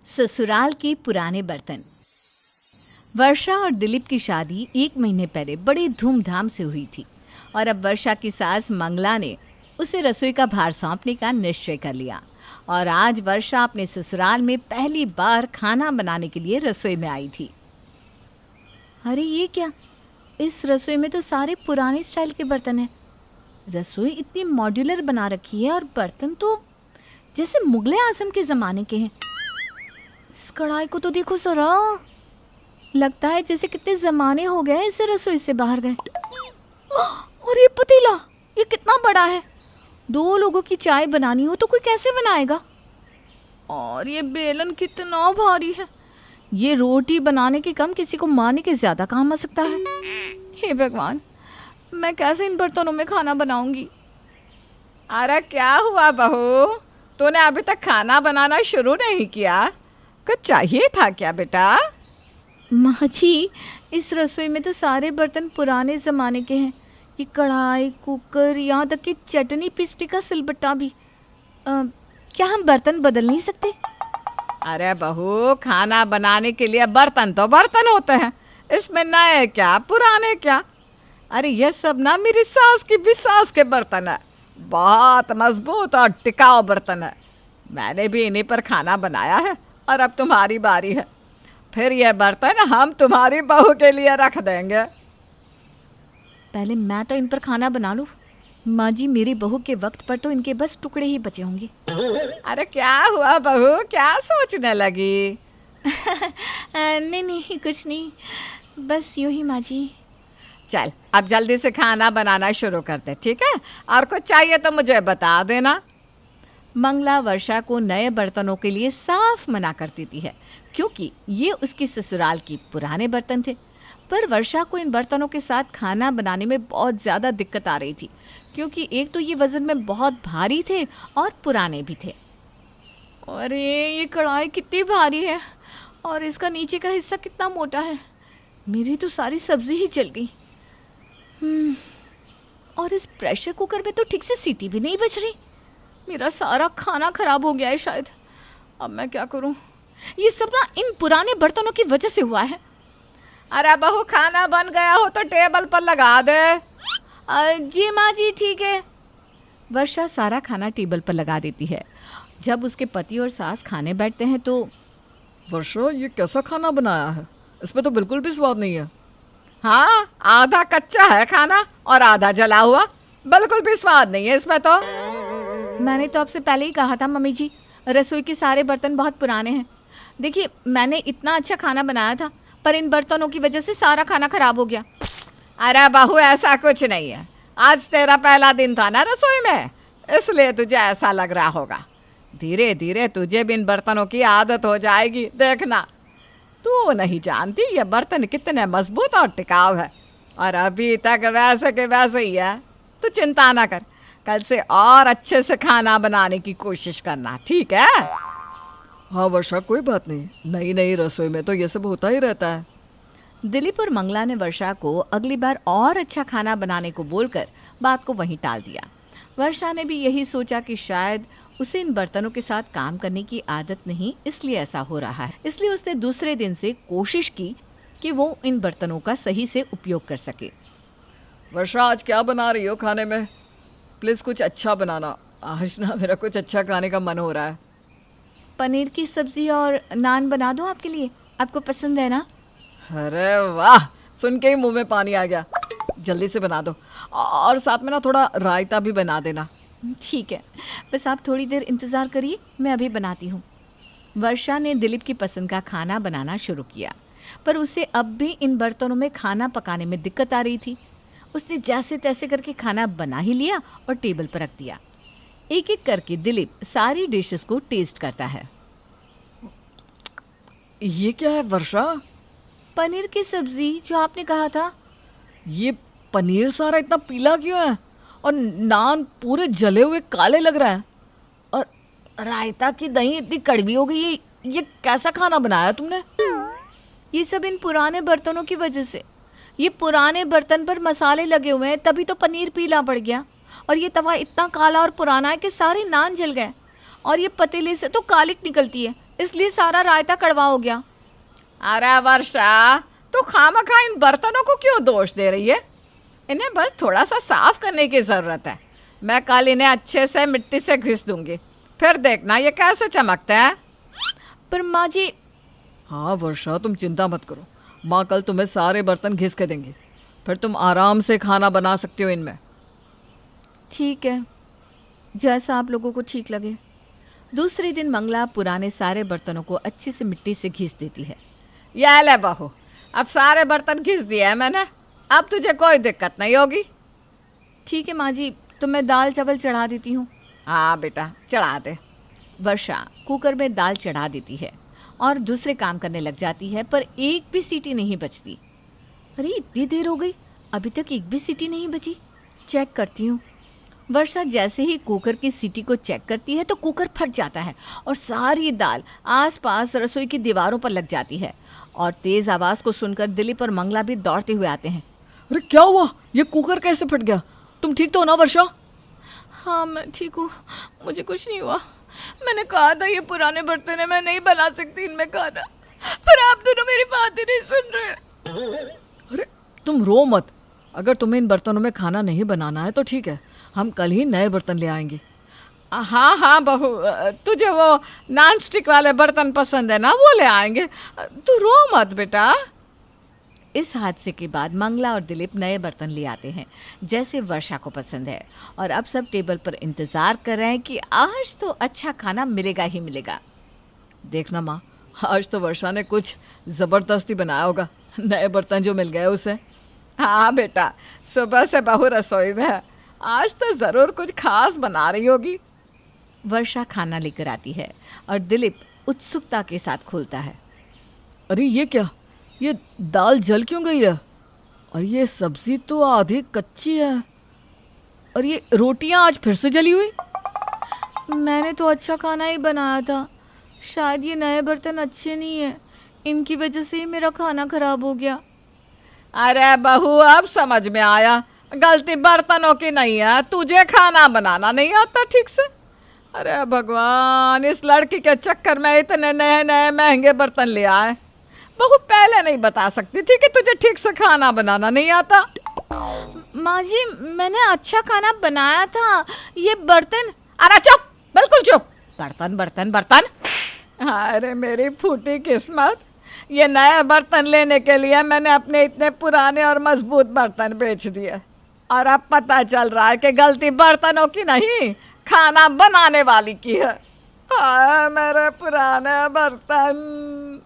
ससुराल के पुराने बर्तन। वर्षा और दिलीप की शादी 1 महीने पहले बड़ी धूमधाम से हुई थी और अब वर्षा की सास मंगला ने उसे रसोई का भार सौंपने का निश्चय कर लिया। और आज वर्षा अपने ससुराल में पहली बार खाना बनाने के लिए रसोई में आई थी। अरे ये क्या, इस रसोई में तो सारे पुराने स्टाइल के बर्तन हैं। रसोई इतनी मॉड्यूलर बना रखी है और बर्तन तो जैसे मुगले आजम के ज़माने के हैं। इस कढ़ाई को तो देखो जरा, लगता है जैसे कितने ज़माने हो गए इसे रसोई से बाहर गए। और ये पतीला, ये कितना बड़ा है। 2 लोगों की चाय बनानी हो तो कोई कैसे बनाएगा। और ये बेलन कितना भारी है, ये रोटी बनाने के कम किसी को मारने के ज़्यादा काम आ सकता है। हे भगवान, मैं कैसे इन बर्तनों में खाना बनाऊंगी। अरे क्या हुआ बहू, तूने अभी तक खाना बनाना शुरू नहीं किया? कुछ चाहिए था क्या बेटा? माँ जी, इस रसोई में तो सारे बर्तन पुराने ज़माने के हैं। ये कढ़ाई, कुकर, यहाँ तक कि चटनी पीसने का सिलबट्टा भी। क्या हम बर्तन बदल नहीं सकते? अरे बहू, खाना बनाने के लिए बर्तन तो बर्तन होते हैं, इसमें नए क्या पुराने क्या। अरे ये सब ना मेरी सास की भी सास के बर्तन है, बहुत मजबूत और टिकाऊ बर्तन है। मैंने भी इन्हीं पर खाना बनाया है और अब तुम्हारी बारी है। फिर ये बर्तन हम तुम्हारी बहू के लिए रख देंगे। पहले मैं तो इन पर खाना बना लूँ। माँ जी, मेरी बहू के वक्त पर तो इनके बस टुकड़े ही बचे होंगे। अरे क्या हुआ बहू, क्या सोचने लगी? नहीं नहीं, कुछ नहीं, बस यूँ ही माँ जी। चल अब जल्दी से खाना बनाना शुरू कर दे, ठीक है? और कुछ चाहिए तो मुझे बता देना। मंगला वर्षा को नए बर्तनों के लिए साफ मना कर देती है, क्योंकि ये उसकी ससुराल की पुराने बर्तन थे। पर वर्षा को इन बर्तनों के साथ खाना बनाने में बहुत ज़्यादा दिक्कत आ रही थी, क्योंकि एक तो ये वज़न में बहुत भारी थे और पुराने भी थे। और ये कढ़ाई कितनी भारी है और इसका नीचे का हिस्सा कितना मोटा है। मेरी तो सारी सब्ज़ी ही जल गई। और इस प्रेशर कुकर में तो ठीक से सीटी भी नहीं बज रही। मेरा सारा खाना खराब हो गया है शायद। अब मैं क्या करूं? ये सब ना इन पुराने बर्तनों की वजह से हुआ है। अरे बहू, खाना बन गया हो तो टेबल पर लगा दे। जी माँ जी, ठीक है। वर्षा सारा खाना टेबल पर लगा देती है। जब उसके पति और सास खाने बैठते हैं तो वर्षा, ये कैसा खाना बनाया है? इसमें तो बिल्कुल भी स्वाद नहीं है। हाँ, आधा कच्चा है खाना और आधा जला हुआ, बिल्कुल भी स्वाद नहीं है इसमें तो। मैंने तो आपसे पहले ही कहा था मम्मी जी, रसोई के सारे बर्तन बहुत पुराने हैं। देखिए, मैंने इतना अच्छा खाना बनाया था, पर इन बर्तनों की वजह से सारा खाना खराब हो गया। अरे बहू, ऐसा कुछ नहीं है। आज तेरा पहला दिन था ना रसोई में, इसलिए तुझे ऐसा लग रहा होगा। धीरे धीरे तुझे भी इन बर्तनों की आदत हो जाएगी, देखना। तू नहीं जानती ये बर्तन कितने मजबूत और टिकाऊ है, और अभी तक वैसे के वैसे ही है। तू चिंता ना कर, कल से और अच्छे से खाना बनाने की कोशिश करना, ठीक है? हाँ वर्षा, कोई बात नहीं, नई नई रसोई में तो ये सब होता ही रहता है। दिलीप और मंगला ने वर्षा को अगली बार और अच्छा खाना बनाने को बोलकर बात को वहीं टाल दिया। वर्षा ने भी यही सोचा कि शायद उसे इन बर्तनों के साथ काम करने की आदत नहीं, इसलिए ऐसा हो रहा है। इसलिए उसने दूसरे दिन से कोशिश की कि वो इन बर्तनों का सही से उपयोग कर सके। वर्षा, आज क्या बना रही हो खाने में? प्लीज़ कुछ अच्छा बनाना, आज ना मेरा कुछ अच्छा खाने का मन हो रहा है। पनीर की सब्जी और नान बना दूं आपके लिए? आपको पसंद है ना? अरे वाह, सुन के ही मुंह में पानी आ गया। जल्दी से बना दो, और साथ में ना थोड़ा रायता भी बना देना। ठीक है, बस आप थोड़ी देर इंतज़ार करिए, मैं अभी बनाती हूँ। वर्षा ने दिलीप की पसंद का खाना बनाना शुरू किया, पर उसे अब भी इन बर्तनों में खाना पकाने में दिक्कत आ रही थी। उसने जैसे तैसे करके खाना बना ही लिया और टेबल पर रख दिया। एक एक करके दिलीप सारी डिशेस को टेस्ट करता है। ये क्या है वर्षा? पनीर की सब्जी जो आपने कहा था। ये पनीर सारा इतना पीला क्यों है? और नान पूरे जले हुए काले लग रहा है, और रायता की दही इतनी कड़वी हो गई। ये कैसा खाना बनाया तुमने? ये सब इन पुराने बर्तनों की वजह से। ये पुराने बर्तन पर मसाले लगे हुए हैं, तभी तो पनीर पीला पड़ गया। और ये तवा इतना काला और पुराना है कि सारे नान जल गए। और ये पतीले से तो कालिक निकलती है, इसलिए सारा रायता कड़वा हो गया। अरे वर्षा, तू खामखा इन बर्तनों को क्यों दोष दे रही है? इन्हें बस थोड़ा सा साफ करने की ज़रूरत है। मैं कल इन्हें अच्छे से मिट्टी से घिस दूंगी, फिर देखना ये कैसे चमकते हैं। पर माँ जी। हाँ वर्षा, तुम चिंता मत करो, माँ कल तुम्हें सारे बर्तन घिस के देंगी, फिर तुम आराम से खाना बना सकती हो इनमें। ठीक है, जैसा आप लोगों को ठीक लगे। दूसरे दिन मंगला पुराने सारे बर्तनों को अच्छे से मिट्टी से घिस देती है। ये ले बहू, अब सारे बर्तन घिस दिए हैं मैंने, अब तुझे कोई दिक्कत नहीं होगी। ठीक है माँ जी, तो मैं दाल चावल चढ़ा देती हूँ। हाँ बेटा, चढ़ा दे। वर्षा कुकर में दाल चढ़ा देती है और दूसरे काम करने लग जाती है, पर एक भी सीटी नहीं बचती। अरे इतनी देर हो गई, अभी तक एक भी सीटी नहीं बची। चेक करती हूँ। वर्षा जैसे ही कुकर की सीटी को चेक करती है तो कुकर फट जाता है और सारी दाल आसपास रसोई की दीवारों पर लग जाती है। और तेज आवाज़ को सुनकर दिलीप और मंगला भी दौड़ते हुए आते हैं। अरे क्या हुआ, ये कुकर कैसे फट गया? तुम ठीक तो हो ना वर्षा? हाँ मैं ठीक हूँ, मुझे कुछ नहीं हुआ। मैंने कहा था ये पुराने बर्तन है, मैं नहीं बना सकती इनमें खाना, पर आप दोनों मेरी बात ही नहीं सुन रहे। अरे तुम रो मत, अगर तुम्हें इन बर्तनों में खाना नहीं बनाना है तो ठीक है, हम कल ही नए बर्तन ले आएंगे। हाँ हाँ बहू, तुझे वो नॉन स्टिक वाले बर्तन पसंद है ना, वो ले आएंगे, तू रो मत बेटा। इस हादसे के बाद मंगला और दिलीप नए बर्तन ले आते हैं जैसे वर्षा को पसंद है, और अब सब टेबल पर इंतज़ार कर रहे हैं कि आज तो अच्छा खाना मिलेगा ही मिलेगा। देखना माँ, आज तो वर्षा ने कुछ ज़बरदस्ती बनाया होगा, नए बर्तन जो मिल गए उसे। हाँ बेटा, सुबह से बहू रसोई में है, आज तो ज़रूर कुछ खास बना रही होगी। वर्षा खाना लेकर आती है और दिलीप उत्सुकता के साथ खोलता है। अरे ये क्या, ये दाल जल क्यों गई है? और ये सब्जी तो आधी कच्ची है, और ये रोटियां आज फिर से जली हुई। मैंने तो अच्छा खाना ही बनाया था, शायद ये नए बर्तन अच्छे नहीं है, इनकी वजह से ही मेरा खाना खराब हो गया। अरे बहू, अब समझ में आया, गलती बर्तनों की नहीं है, तुझे खाना बनाना नहीं आता ठीक से। अरे भगवान, इस लड़की के चक्कर में इतने नए नए महंगे बर्तन ले आए। बहू पहले नहीं बता सकती थी कि तुझे ठीक से खाना बनाना नहीं आता? माँ जी मैंने अच्छा खाना बनाया था, ये बर्तन। अरे चुप, बिल्कुल चुप। बर्तन बर्तन बर्तन, अरे मेरी फूटी किस्मत, ये नए बर्तन लेने के लिए मैंने अपने इतने पुराने और मजबूत बर्तन बेच दिए, और अब पता चल रहा है कि गलती बर्तनों की नहीं, खाना बनाने वाली की है। हाय मेरे पुराने बर्तन।